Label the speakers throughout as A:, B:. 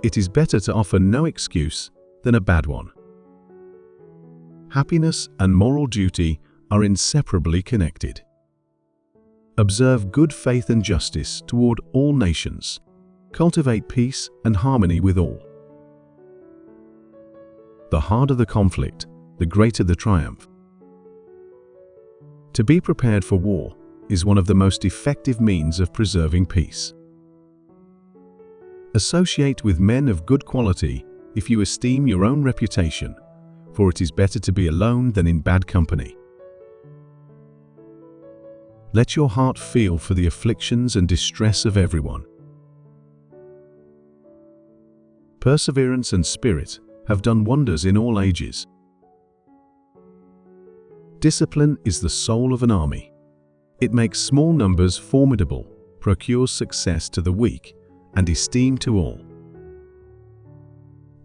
A: It is better to offer no excuse than a bad one. Happiness and moral duty are inseparably connected. Observe good faith and justice toward all nations. Cultivate peace and harmony with all. The harder the conflict, the greater the triumph. To be prepared for war is one of the most effective means of preserving peace. Associate with men of good quality if you esteem your own reputation, for it is better to be alone than in bad company. Let your heart feel for the afflictions and distress of everyone. Perseverance and spirit have done wonders in all ages. Discipline is the soul of an army. It makes small numbers formidable, procures success to the weak, and esteem to all.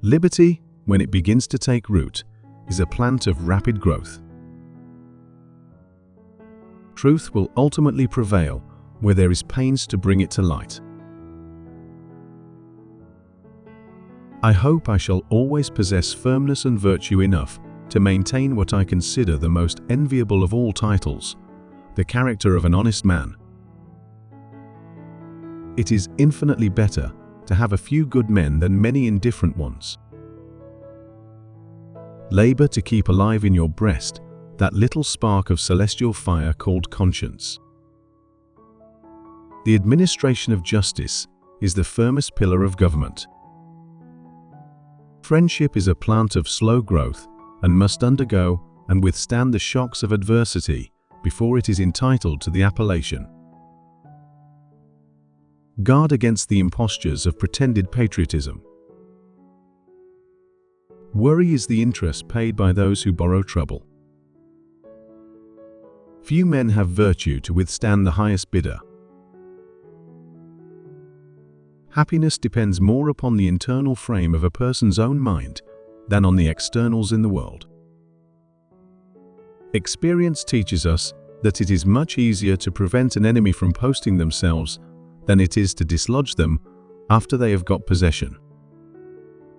A: Liberty, when it begins to take root, is a plant of rapid growth. Truth will ultimately prevail where there is pains to bring it to light. I hope I shall always possess firmness and virtue enough to maintain what I consider the most enviable of all titles, the character of an honest man. It is infinitely better to have a few good men than many indifferent ones. Labor to keep alive in your breast that little spark of celestial fire called conscience. The administration of justice is the firmest pillar of government. Friendship is a plant of slow growth and must undergo and withstand the shocks of adversity before it is entitled to the appellation. Guard against the impostures of pretended patriotism. Worry is the interest paid by those who borrow trouble. Few men have virtue to withstand the highest bidder. Happiness depends more upon the internal frame of a person's own mind than on the externals in the world. Experience teaches us that it is much easier to prevent an enemy from posting themselves than it is to dislodge them after they have got possession.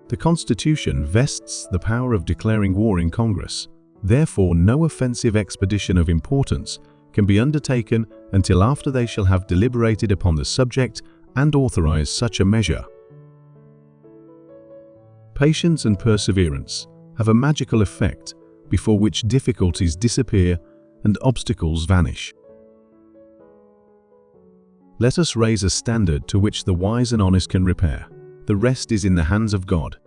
A: The Constitution vests the power of declaring war in Congress. Therefore, no offensive expedition of importance can be undertaken until after they shall have deliberated upon the subject and authorized such a measure. Patience and perseverance have a magical effect before which difficulties disappear and obstacles vanish. Let us raise a standard to which the wise and honest can repair. The rest is in the hands of God.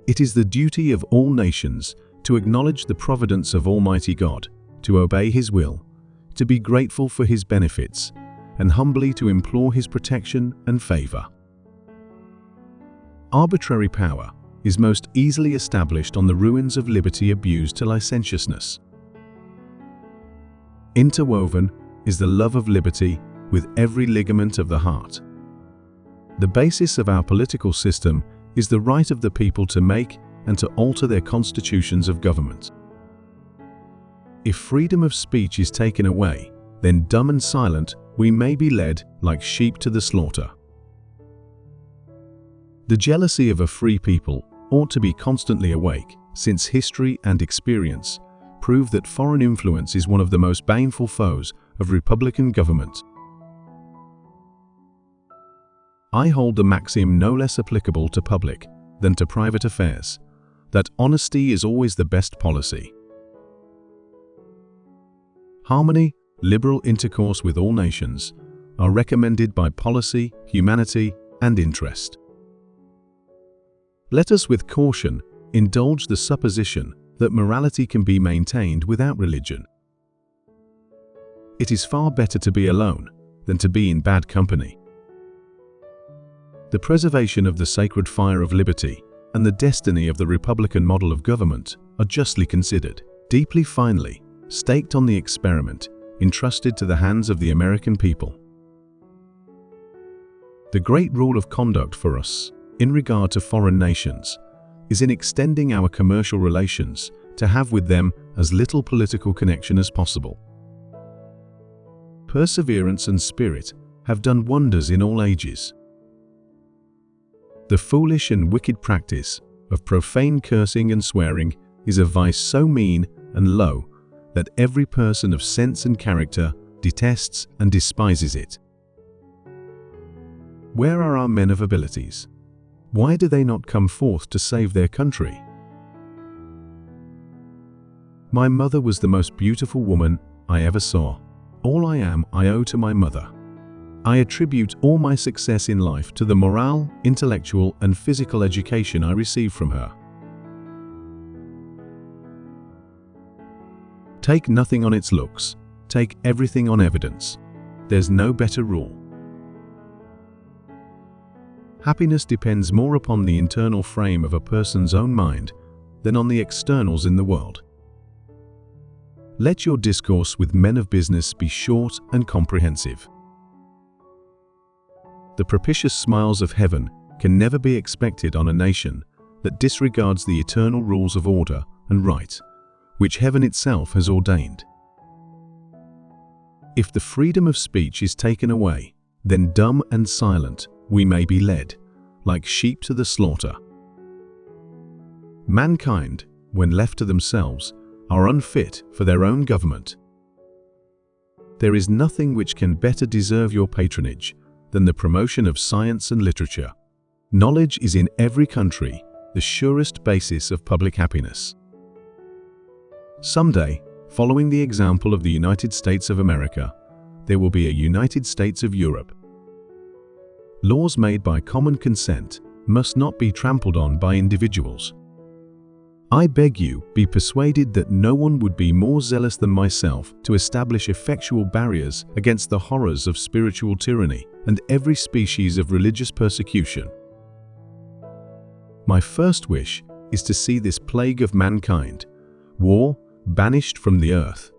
A: It is the duty of all nations to acknowledge the providence of Almighty God, to obey His will, to be grateful for His benefits, and humbly to implore His protection and favor. Arbitrary power is most easily established on the ruins of liberty abused to licentiousness. Interwoven is the love of liberty with every ligament of the heart. The basis of our political system is the right of the people to make and to alter their constitutions of government. If freedom of speech is taken away, then dumb and silent we may be led like sheep to the slaughter. The jealousy of a free people ought to be constantly awake, since history and experience prove that foreign influence is one of the most baneful foes of republican government. I hold the maxim no less applicable to public than to private affairs, that honesty is always the best policy. Harmony, liberal intercourse with all nations are recommended by policy, humanity, and interest. Let us with caution indulge the supposition that morality can be maintained without religion. It is far better to be alone than to be in bad company. The preservation of the sacred fire of liberty and the destiny of the republican model of government are justly considered, deeply finely, staked on the experiment, entrusted to the hands of the American people. The great rule of conduct for us, in regard to foreign nations, is in extending our commercial relations to have with them as little political connection as possible. Perseverance and spirit have done wonders in all ages. The foolish and wicked practice of profane cursing and swearing is a vice so mean and low that every person of sense and character detests and despises it. Where are our men of abilities? Why do they not come forth to save their country? My mother was the most beautiful woman I ever saw. All I am, I owe to my mother. I attribute all my success in life to the moral, intellectual, and physical education I received from her. Take nothing on its looks. Take everything on evidence. There's no better rule. Happiness depends more upon the internal frame of a person's own mind than on the externals in the world. Let your discourse with men of business be short and comprehensive. The propitious smiles of heaven can never be expected on a nation that disregards the eternal rules of order and right, which heaven itself has ordained. If the freedom of speech is taken away, then dumb and silent we may be led, like sheep to the slaughter. Mankind, when left to themselves, are unfit for their own government. There is nothing which can better deserve your patronage than the promotion of science and literature. Knowledge is in every country the surest basis of public happiness. Someday, following the example of the United States of America, there will be a United States of Europe. Laws made by common consent must not be trampled on by individuals. I beg you, be persuaded that no one would be more zealous than myself to establish effectual barriers against the horrors of spiritual tyranny and every species of religious persecution. My first wish is to see this plague of mankind, war, banished from the earth.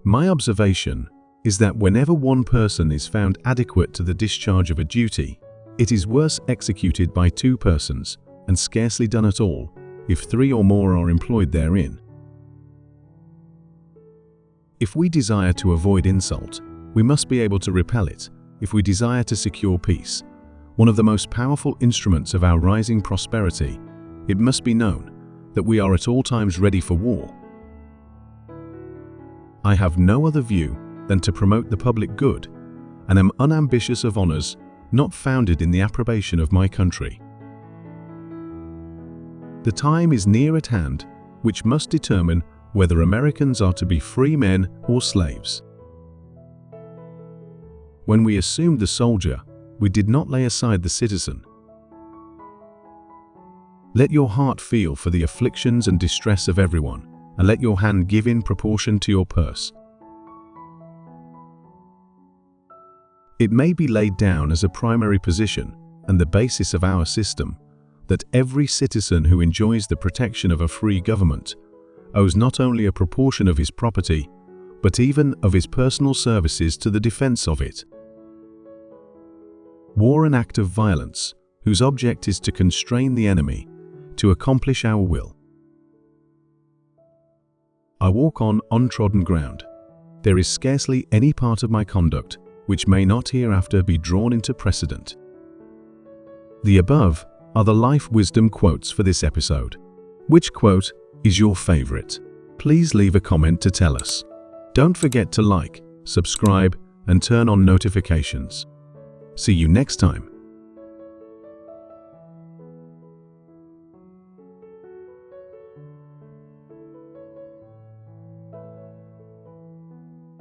A: My observation is that whenever one person is found adequate to the discharge of a duty, it is worse executed by two persons, and scarcely done at all, if three or more are employed therein. If we desire to avoid insult, we must be able to repel it. If we desire to secure peace, one of the most powerful instruments of our rising prosperity, it must be known that we are at all times ready for war. I have no other view than to promote the public good, and am unambitious of honors not founded in the approbation of my country. The time is near at hand which must determine whether Americans are to be free men or slaves. When we assumed the soldier, we did not lay aside the citizen. Let your heart feel for the afflictions and distress of everyone, and let your hand give in proportion to your purse. It may be laid down as a primary position and the basis of our system that every citizen who enjoys the protection of a free government owes not only a proportion of his property, but even of his personal services to the defense of it. War, an act of violence, whose object is to constrain the enemy, to accomplish our will. I walk on untrodden ground. There is scarcely any part of my conduct which may not hereafter be drawn into precedent. The above are the life wisdom quotes for this episode. Which quote is your favorite? Please leave a comment to tell us. Don't forget to like, subscribe, and turn on notifications. See you next time.